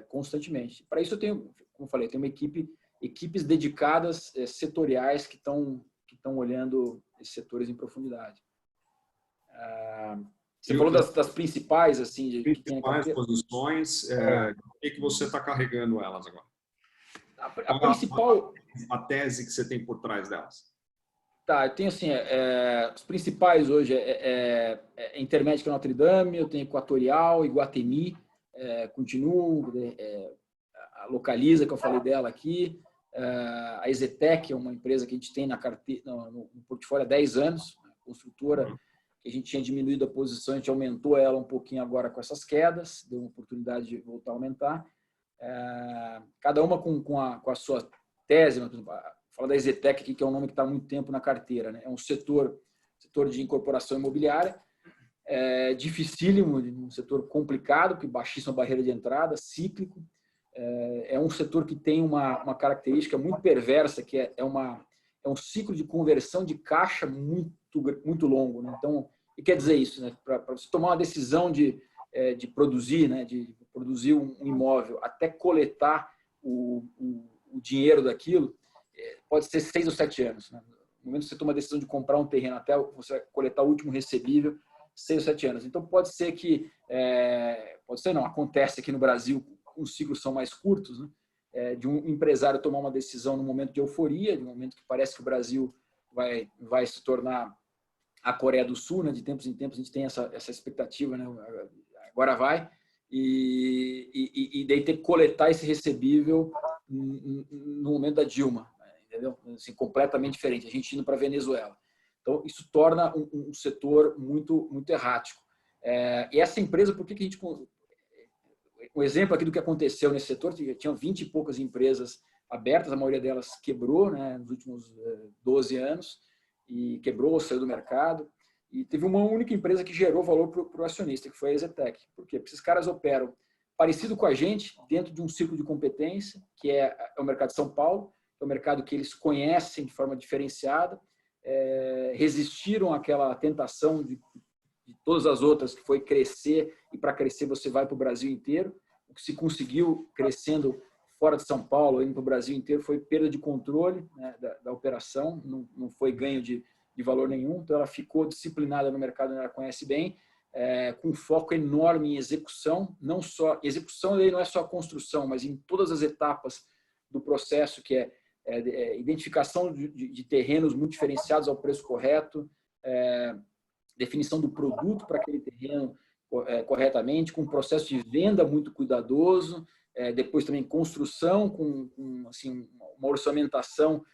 constantemente. Para isso eu tenho, como eu falei, tenho equipes dedicadas, setoriais, que estão olhando esses setores em profundidade. Você falou das principais, assim, de
principais posições, o que você está carregando elas agora?
A principal...
A tese que você tem por trás delas.
Tá, eu tenho assim, os principais hoje Intermédica Notre Dame, eu tenho Equatorial, Iguatemi, continuo, a Localiza, que eu falei dela aqui, a Ezetec, é uma empresa que a gente tem no portfólio há 10 anos, construtora, que a gente tinha diminuído a posição, a gente aumentou ela um pouquinho agora com essas quedas, deu uma oportunidade de voltar a aumentar. Cada uma com a sua tese, por exemplo, fala da Ezetec aqui, que é um nome que está há muito tempo na carteira, né? É um setor de incorporação imobiliária, dificílimo, um setor complicado, porque baixíssima barreira de entrada, cíclico. É um setor que tem uma característica muito perversa, que é um ciclo de conversão de caixa muito longo, né? Então, o que quer dizer isso, né? Para você tomar uma decisão de produzir, né? De produzir um imóvel até coletar o dinheiro daquilo, pode ser 6 ou 7 anos. Né? No momento que você toma a decisão de comprar um terreno até você coletar o último recebível, 6 ou 7 anos. Então, pode ser que... pode ser não, acontece aqui no Brasil, os ciclos são mais curtos, né? De um empresário tomar uma decisão no momento de euforia, de um momento que parece que o Brasil vai se tornar a Coreia do Sul, né? De tempos em tempos a gente tem essa expectativa, né? Agora vai. E daí ter que coletar esse recebível no momento da Dilma, entendeu? Assim, completamente diferente, a gente indo para a Venezuela. Então, isso torna um setor muito, muito errático. E essa empresa, por que a gente... Um exemplo aqui do que aconteceu nesse setor, tinham 20 e poucas empresas abertas, a maioria delas quebrou, né, nos últimos 12 anos, e quebrou, saiu do mercado. E teve uma única empresa que gerou valor para o acionista, que foi a Ezetec. Por quê? Porque esses caras operam parecido com a gente, dentro de um ciclo de competência, que é o mercado de São Paulo, é um mercado que eles conhecem de forma diferenciada, resistiram àquela tentação de todas as outras, que foi crescer, e para crescer você vai para o Brasil inteiro. O que se conseguiu crescendo fora de São Paulo, indo para o Brasil inteiro, foi perda de controle, né, da operação, não foi ganho de valor nenhum. Então, ela ficou disciplinada no mercado onde ela conhece bem, com foco enorme em execução. Não só execução, não é só a construção, mas em todas as etapas do processo, que é identificação de terrenos muito diferenciados ao preço correto, definição do produto para aquele terreno corretamente, com um processo de venda muito cuidadoso, depois também construção com assim, uma orçamentação,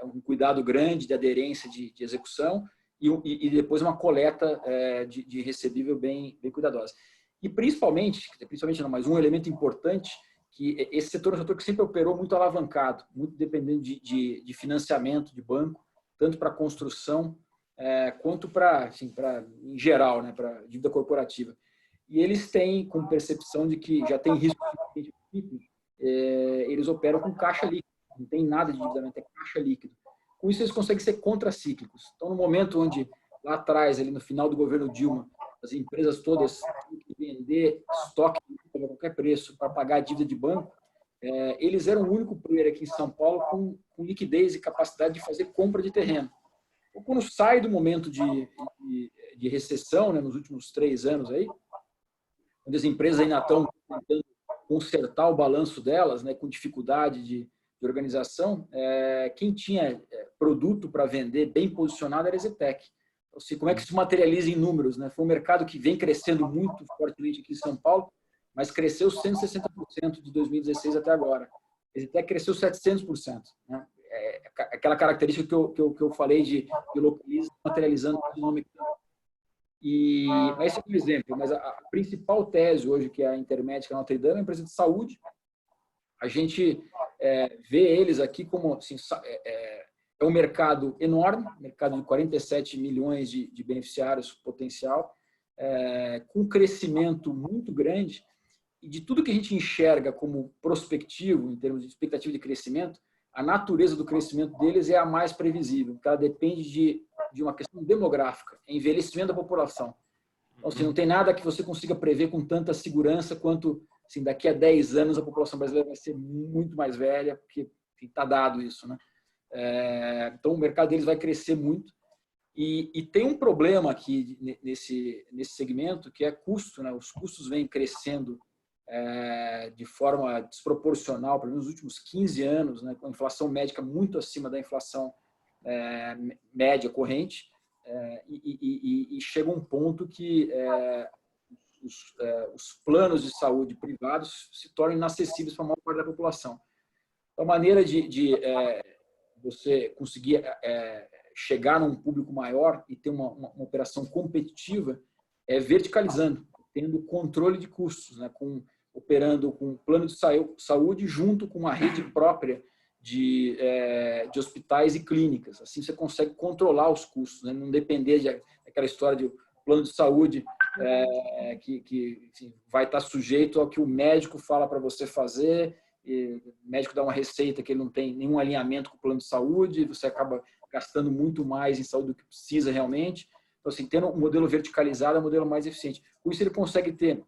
um cuidado grande de aderência de execução e depois uma coleta de recebível bem cuidadosa. E principalmente não, mas um elemento importante, que esse setor é um setor que sempre operou muito alavancado, muito dependendo de financiamento de banco, tanto para construção quanto para, em geral, né, para dívida corporativa. E eles têm, com percepção de que já tem risco de eles operam com caixa líquido, não tem nada de endividamento, é caixa líquido. Com isso, eles conseguem ser contracíclicos. Então, no momento onde, lá atrás, ali no final do governo Dilma, as empresas todas tinham que vender estoque a qualquer preço para pagar a dívida de banco, eles eram o único player aqui em São Paulo com liquidez e capacidade de fazer compra de terreno. Quando sai do momento de recessão, né, nos últimos 3 anos, aí, onde as empresas ainda estão tentando consertar o balanço delas, né, com dificuldade de organização, quem tinha produto para vender bem posicionado era a Ezetec. Então, assim, como é que isso materializa em números? Né? Foi um mercado que vem crescendo muito fortemente aqui em São Paulo, mas cresceu 160% de 2016 até agora. A Ezetec cresceu 700%. Né? Aquela característica que eu falei de localiza materializando economicamente. Esse é um exemplo, mas a principal tese hoje, que é a Intermédica Notre Dame, é uma empresa de saúde. A gente vê eles aqui como assim, é um mercado enorme, mercado de 47 milhões de beneficiários potencial, com crescimento muito grande de tudo que a gente enxerga como prospectivo, em termos de expectativa de crescimento, a natureza do crescimento deles é a mais previsível, porque ela depende de uma questão demográfica, envelhecimento da população. Então, assim, não tem nada que você consiga prever com tanta segurança quanto, assim, daqui a 10 anos a população brasileira vai ser muito mais velha, porque está dado isso, né? Então, o mercado deles vai crescer muito. E tem um problema aqui nesse segmento, que é custo, né? Os custos vêm crescendo de forma desproporcional, pelo menos nos últimos 15 anos, né? Com a inflação médica muito acima da inflação média corrente. E chega um ponto que os planos de saúde privados se tornam inacessíveis para a maior parte da população. Então, a maneira de você conseguir chegar num público maior e ter uma operação competitiva é verticalizando, tendo controle de custos, né? Operando com um plano de saúde junto com uma rede própria de hospitais e clínicas. Assim você consegue controlar os custos, né? Não depender daquela história de plano de saúde que assim, vai estar sujeito ao que o médico fala para você fazer, e o médico dá uma receita que ele não tem nenhum alinhamento com o plano de saúde, você acaba gastando muito mais em saúde do que precisa realmente. Então, assim, tendo um modelo verticalizado é um modelo mais eficiente. Com isso, ele consegue ter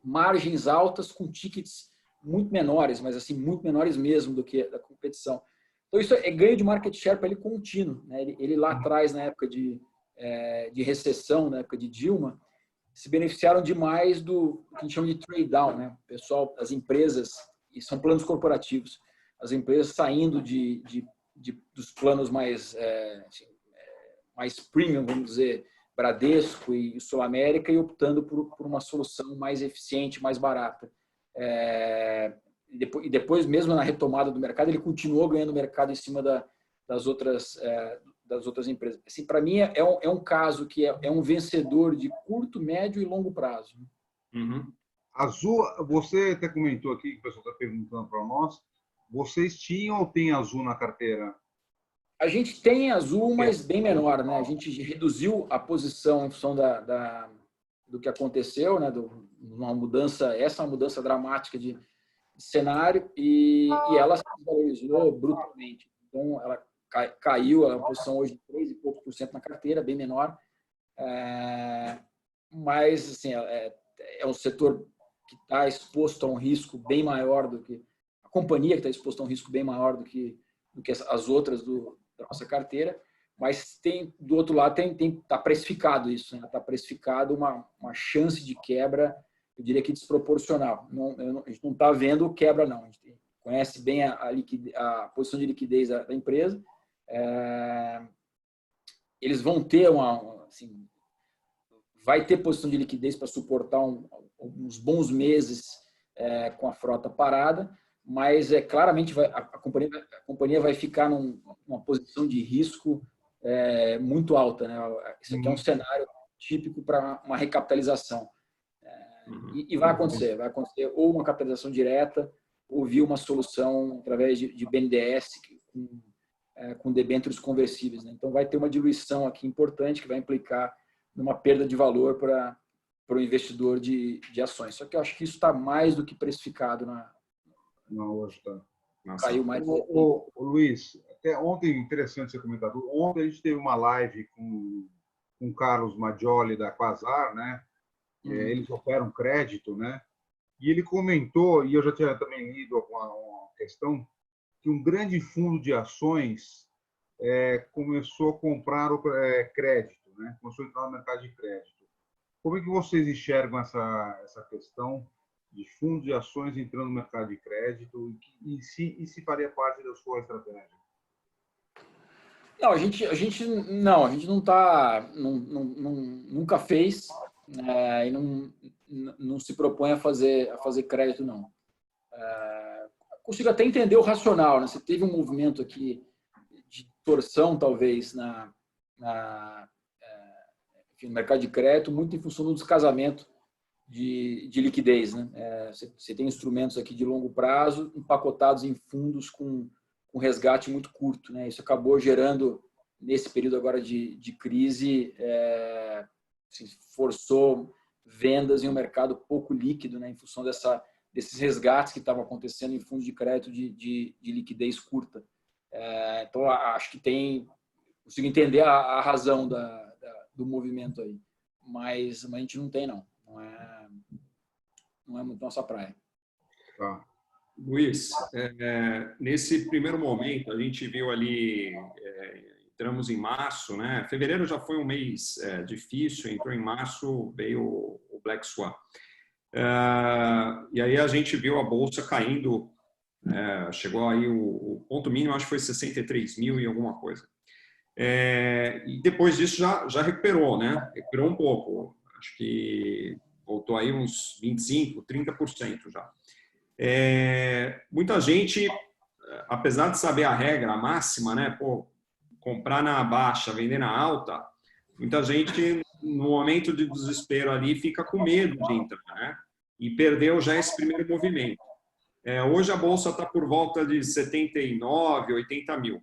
margens altas com tickets muito menores, mas assim, muito menores mesmo do que da competição. Então, isso é ganho de market share para ele contínuo, né? Ele lá atrás, na época de recessão, na época de Dilma, se beneficiaram demais do que a gente chama de trade down, né? O pessoal, as empresas, e são planos corporativos, as empresas saindo dos planos mais premium, vamos dizer, Bradesco e Sul América, e optando por uma solução mais eficiente, mais barata. E depois, mesmo na retomada do mercado, ele continuou ganhando mercado em cima das outras empresas. Assim, para mim, é um caso que é um vencedor de curto, médio e longo prazo.
Uhum.
Azul, você até comentou aqui, que o pessoal está perguntando para nós, vocês tinham ou tem Azul na carteira?
A gente tem Azul, mas bem menor, né? A gente reduziu a posição em função do que aconteceu, né? Essa é uma mudança dramática de cenário e ela se valorizou brutalmente. Então, ela caiu, a posição hoje de 3 e poucos % na carteira, bem menor. Mas, assim, é um setor que está exposto a um risco bem maior do que a companhia, que está exposta a um risco bem maior do que as outras da nossa carteira, mas do outro lado está precificado isso, está precificado uma chance de quebra, eu diria que desproporcional. A gente não está vendo quebra, não. A gente conhece bem a posição de liquidez da empresa. Eles vão ter assim, vai ter posição de liquidez para suportar uns bons meses com a frota parada, mas claramente a companhia vai ficar numa posição de risco muito alta, né? Isso aqui é um cenário típico para uma recapitalização. E vai acontecer ou uma capitalização direta ou via uma solução através de BNDES com debêntures conversíveis, né? Então vai ter uma diluição aqui importante que vai implicar numa perda de valor para o investidor de ações. Só que eu acho que isso está mais do que precificado
Não, hoje está.
Caiu mais.
Ô, Luiz, até ontem, interessante ser comentado, ontem a gente teve uma live com o Carlos Maggioli da Quasar, né? Eles operam crédito, né? E ele comentou, e eu já tinha também lido uma questão, que um grande fundo de ações começou a comprar crédito, né? Começou a entrar no mercado de crédito. Como é que vocês enxergam essa questão de fundo de ações entrando no mercado de crédito e se faria parte da sua estratégia?
Não, a gente não está, nunca fez e não se propõe a fazer crédito, não. Consigo até entender o racional, né? Você teve um movimento aqui de torção, talvez, no mercado de crédito, muito em função do descasamento de liquidez, né? Você tem instrumentos aqui de longo prazo empacotados em fundos com resgate muito curto, né? Isso acabou gerando, nesse período agora de crise, forçou vendas em um mercado pouco líquido, né? Em função desses resgates que estavam acontecendo em fundos de crédito de liquidez curta. Então, acho que consigo entender a razão do movimento aí, mas a gente não tem, não é muito nossa praia.
Tá.
Luiz, nesse primeiro momento, a gente viu ali, entramos em março, né? Fevereiro já foi um mês difícil, entrou em março, veio o Black Swan. E aí a gente viu a Bolsa caindo, chegou aí o ponto mínimo, acho que foi 63 mil e alguma coisa. E depois disso já recuperou, né? Recuperou um pouco, acho que voltou aí uns 25%, 30% já. Muita gente, apesar de saber a regra, a máxima, né? Pô, comprar na baixa, vender na alta, muita gente, no momento de desespero ali, fica com medo de entrar, né? E perdeu já esse primeiro movimento. Hoje a Bolsa está por volta de 79, 80 mil.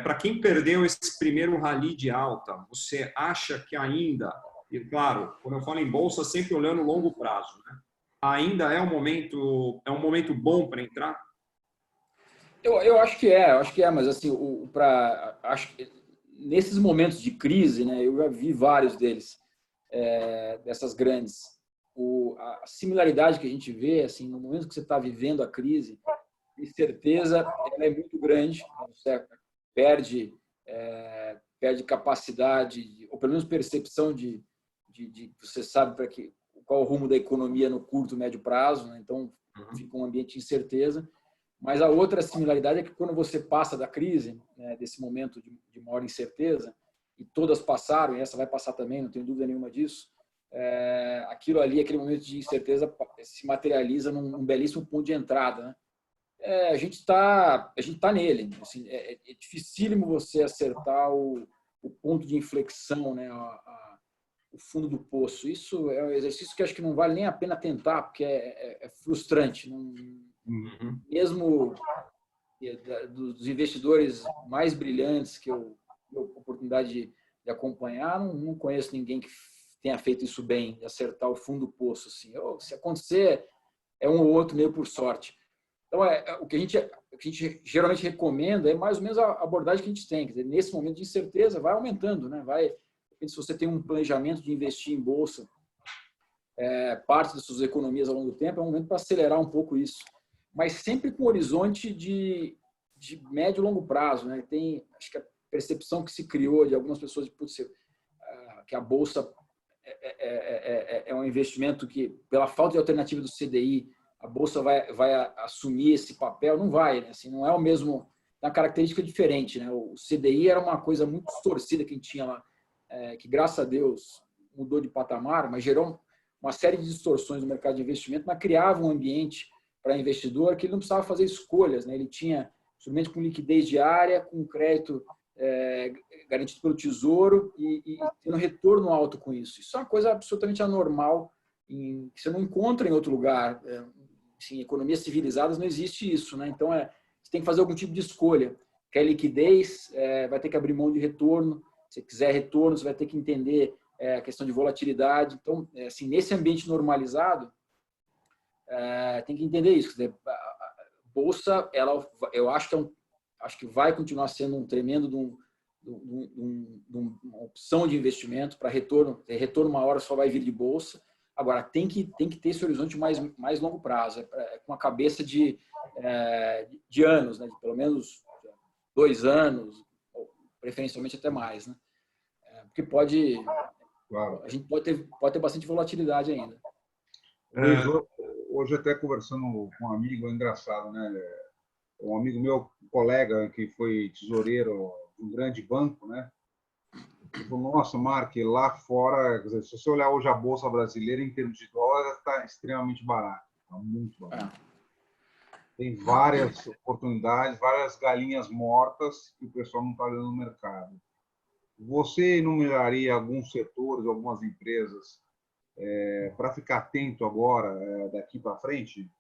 Para quem perdeu esse primeiro rally de alta, você acha que ainda, e claro, quando eu falo em Bolsa, sempre olhando longo prazo, né? Ainda é um momento bom para entrar?
Eu acho que mas assim, acho que nesses momentos de crise, né, eu já vi vários deles, dessas grandes. A similaridade que a gente vê, assim, no momento que você está vivendo a crise, de certeza, ela é muito grande. Você perde capacidade, ou pelo menos percepção de você sabe qual é o rumo da economia no curto e médio prazo, né? Então fica um ambiente de incerteza. Mas a outra similaridade é que quando você passa da crise, né, desse momento de maior incerteza, e todas passaram, e essa vai passar também, não tenho dúvida nenhuma disso, aquilo ali, aquele momento de incerteza se materializa num belíssimo ponto de entrada, né? A gente tá nele. Assim, é dificílimo você acertar o ponto de inflexão, né? O fundo do poço. Isso é um exercício que acho que não vale nem a pena tentar, porque é frustrante. Mesmo dos investidores mais brilhantes que eu tive a oportunidade de acompanhar, não conheço ninguém que tenha feito isso bem, de acertar o fundo do poço. Assim. Se acontecer, é um ou outro meio por sorte. Então, o que a gente geralmente recomenda é mais ou menos a abordagem que a gente tem. Quer dizer, nesse momento de incerteza, vai aumentando, né? Se você tem um planejamento de investir em bolsa, parte das suas economias ao longo do tempo, é um momento para acelerar um pouco isso. Mas sempre com horizonte de médio e longo prazo, né? Acho que a percepção que se criou de algumas pessoas que a bolsa é um investimento que, pela falta de alternativa do CDI, a bolsa vai assumir esse papel, não vai, né? Assim, não é o mesmo, é uma característica diferente, né? O CDI era uma coisa muito distorcida que a gente tinha lá, que graças a Deus mudou de patamar, mas gerou uma série de distorções no mercado de investimento, mas criava um ambiente para investidor que ele não precisava fazer escolhas, né? Ele tinha instrumento com liquidez diária, com crédito garantido pelo Tesouro e tendo retorno alto com isso. Isso é uma coisa absolutamente anormal, que você não encontra em outro lugar. Em economias civilizadas não existe isso, né? Então, você tem que fazer algum tipo de escolha. Quer liquidez, vai ter que abrir mão de retorno. Se quiser retorno, você vai ter que entender a questão de volatilidade. Então, assim, nesse ambiente normalizado, tem que entender isso. Quer dizer, a bolsa, eu acho que vai continuar sendo um tremendo uma opção de investimento para retorno. Retorno uma hora só vai vir de bolsa. Agora, tem que ter esse horizonte mais longo prazo, com a cabeça de anos, né? De pelo menos 2 anos, ou preferencialmente até mais, né? Porque
Claro.
a gente pode ter bastante volatilidade ainda.
Luiz, hoje até conversando com um amigo, é engraçado, né? Um amigo meu, colega, que foi tesoureiro de um grande banco, né? Ele falou, nossa, Mark, lá fora, quer dizer, se você olhar hoje a Bolsa Brasileira, em termos de dólar, está extremamente barato. Está muito barato. Tem várias oportunidades, várias galinhas mortas que o pessoal não está olhando no mercado. Você enumeraria alguns setores, algumas empresas, para ficar atento agora, daqui para frente?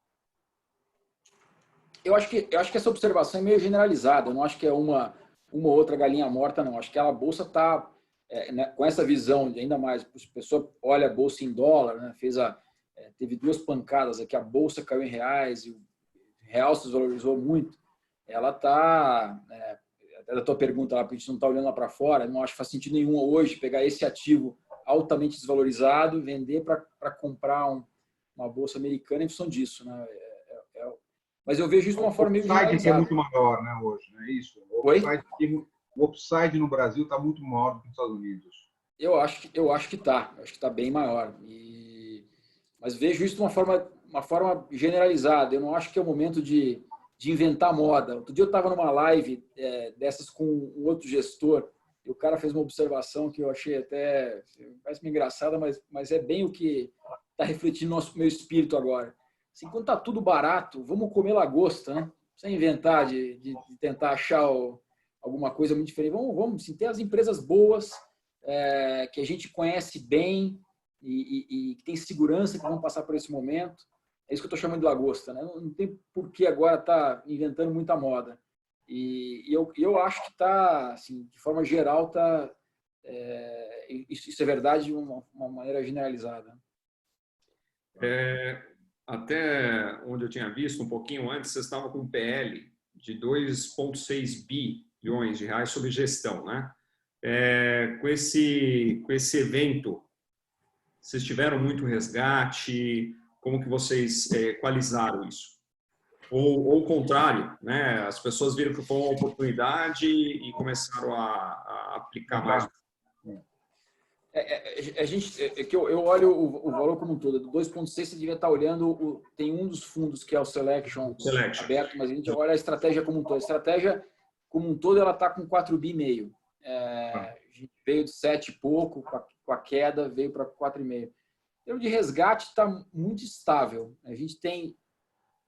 Eu acho que essa observação é meio generalizada. Eu não acho que é uma ou outra galinha morta, não. Acho que a bolsa está, né, com essa visão, ainda mais, a pessoa olha a bolsa em dólar, né, fez teve duas pancadas aqui, a bolsa caiu em reais e o real se desvalorizou muito, ela está, até da tua pergunta lá, porque a gente não está olhando lá para fora, não acho que faz sentido nenhum hoje pegar esse ativo altamente desvalorizado e vender para comprar uma bolsa americana em função disso, né? Mas eu vejo isso de uma forma meio
generalizada. O upside é muito
generalizada.
maior, né, hoje, não é isso?
Oi?
O upside no Brasil está muito maior do que nos Estados Unidos.
Eu acho que está. Acho que está bem maior. Mas vejo isso de uma forma generalizada. Eu não acho que é o momento de inventar moda. Outro dia eu estava numa live dessas com um outro gestor e o cara fez uma observação que eu achei até, parece meio engraçada, mas é bem o que está refletindo no meu espírito agora. Assim, quando está tudo barato, vamos comer lagosta, né? Sem inventar de tentar achar alguma coisa muito diferente. Vamos assim, ter as empresas boas, que a gente conhece bem e que tem segurança que vão passar por esse momento. É isso que eu estou chamando de lagosta, né? Não tem por que agora estar inventando muita moda. E eu acho que está, assim, de forma geral, isso é verdade de uma maneira generalizada.
Até onde eu tinha visto, um pouquinho antes, vocês estavam com um PL de 2,6 bilhões de reais sob gestão, né? Com esse evento, vocês tiveram muito resgate? Como que vocês equalizaram isso? Ou o contrário, né? As pessoas viram que foi uma oportunidade e começaram a aplicar mais.
Eu olho o valor como um todo. Do 2,6 você devia estar olhando, tem um dos fundos que é o Selection aberto, mas a gente olha a estratégia como um todo. A estratégia como um todo ela está com 4,5 bi. A gente veio de 7 e pouco, com a queda veio para 4,5. Em termos de resgate está muito estável. A gente tem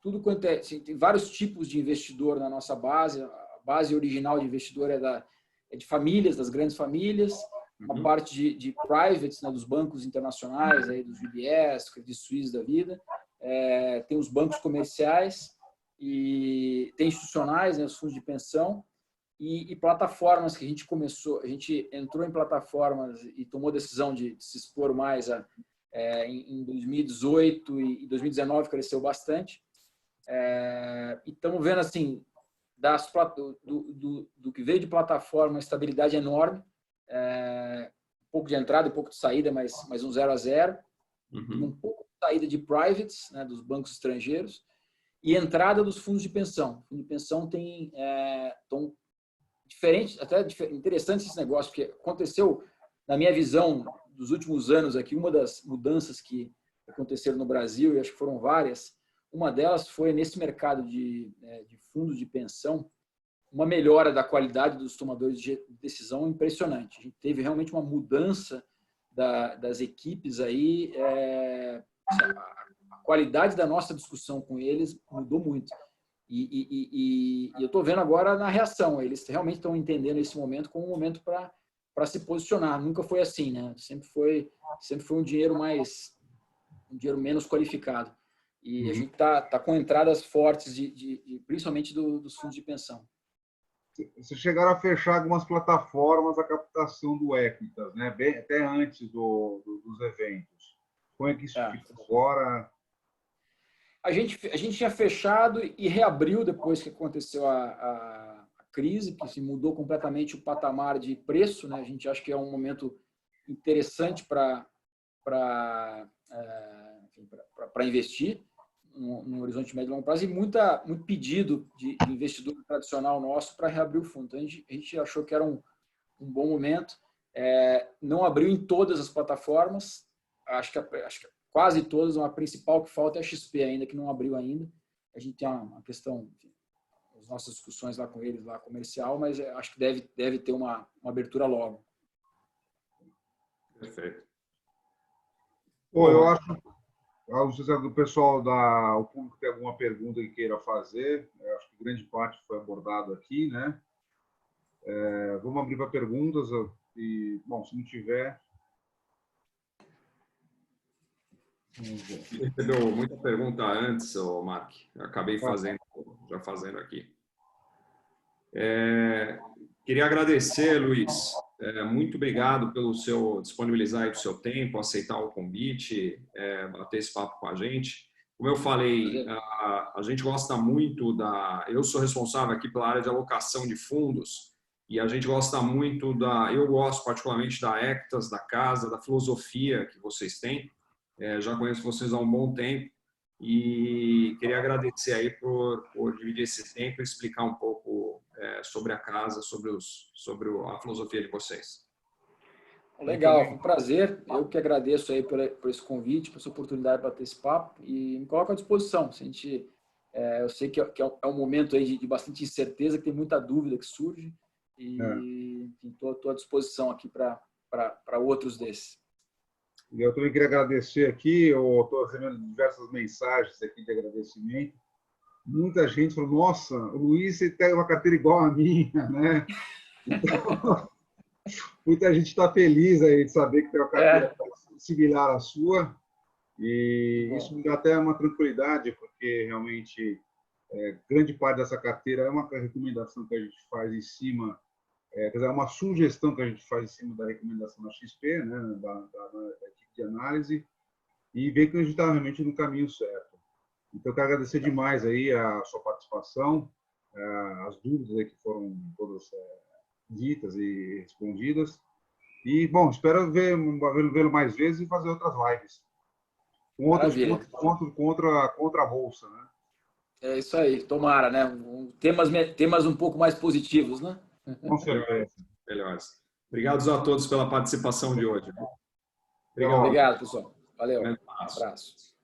tudo quanto tem vários tipos de investidor na nossa base. A base original de investidor é de famílias, das grandes famílias. Uma parte de privates, né, dos bancos internacionais, aí, dos UBS, Credit Suisse da vida. Tem os bancos comerciais e tem institucionais, né, os fundos de pensão e plataformas que a gente entrou em plataformas e tomou decisão de se expor mais em 2018 e 2019 cresceu bastante. E estamos vendo assim do que veio de plataforma, a estabilidade enorme. Um pouco de entrada e um pouco de saída, mas um 0 a 0. Um pouco de saída de privates, né, dos bancos estrangeiros, e entrada dos fundos de pensão. O fundo de pensão tem diferente, até interessante esse negócio, porque aconteceu, na minha visão, dos últimos anos aqui, uma das mudanças que aconteceram no Brasil, e acho que foram várias, uma delas foi nesse mercado de fundos de pensão, uma melhora da qualidade dos tomadores de decisão impressionante. A gente teve realmente uma mudança das equipes aí. A qualidade da nossa discussão com eles mudou muito. E eu estou vendo agora na reação. Eles realmente estão entendendo esse momento como um momento para se posicionar. Nunca foi assim, né? Sempre foi um dinheiro menos qualificado. E a gente tá com entradas fortes, principalmente dos fundos de pensão.
Vocês chegaram a fechar algumas plataformas a captação do Equitas, né? Até antes dos eventos. Como é que isso ficou agora?
A gente tinha fechado e reabriu depois que aconteceu a crise, que se mudou completamente o patamar de preço, né? A gente acha que é um momento interessante para investir no horizonte médio e longo prazo, e muito pedido de investidor tradicional nosso para reabrir o fundo. Então, a gente achou que era um bom momento. Não abriu em todas as plataformas, acho que quase todas. Uma principal que falta é a XP ainda, que não abriu ainda. A gente tem uma questão, enfim, as nossas discussões lá com eles, lá comercial, mas acho que deve ter uma abertura logo.
Perfeito.
Bom, eu acho... Não sei se o pessoal o público tem alguma pergunta que queira fazer. Eu acho que grande parte foi abordado aqui, né? Vamos abrir para perguntas. E, bom, se não tiver...
Recebeu muita pergunta antes, Mark. Eu acabei já fazendo aqui. Queria agradecer, Luiz, muito obrigado pelo seu disponibilizar aí do seu tempo, aceitar o convite, bater esse papo com a gente. Como eu falei, a gente gosta muito eu sou responsável aqui pela área de alocação de fundos e a gente gosta muito eu gosto particularmente da Ectas, da casa, da filosofia que vocês têm. Já conheço vocês há um bom tempo e queria agradecer aí por dividir esse tempo e explicar um pouco sobre a casa, sobre a filosofia de vocês.
Legal, foi um prazer. Eu que agradeço aí por esse convite, por essa oportunidade para ter esse papo e me coloco à disposição. Eu sei que é um momento aí de bastante incerteza, que tem muita dúvida que surge e estou à disposição aqui para outros desses.
Eu também queria agradecer aqui, eu estou recebendo diversas mensagens aqui de agradecimento. Muita gente falou, nossa, o Luiz tem uma carteira igual a minha, né? Então, muita gente está feliz aí de saber que tem uma carteira similar à sua. E isso me dá até uma tranquilidade, porque realmente grande parte dessa carteira é uma recomendação que a gente faz em cima, quer dizer, é uma sugestão que a gente faz em cima da recomendação da XP, né, da equipe de análise, e ver que a gente está realmente no caminho certo. Então, eu quero agradecer demais aí a sua participação, as dúvidas aí que foram todas ditas e respondidas. E, bom, espero vê-lo mais vezes e fazer outras lives. Contra a Bolsa, né?
É isso aí, tomara, né? Temas um pouco mais positivos, né?
Com certeza.
Melhores. Obrigado a todos pela participação de hoje.
Obrigado, pessoal. Valeu.
Um
abraço.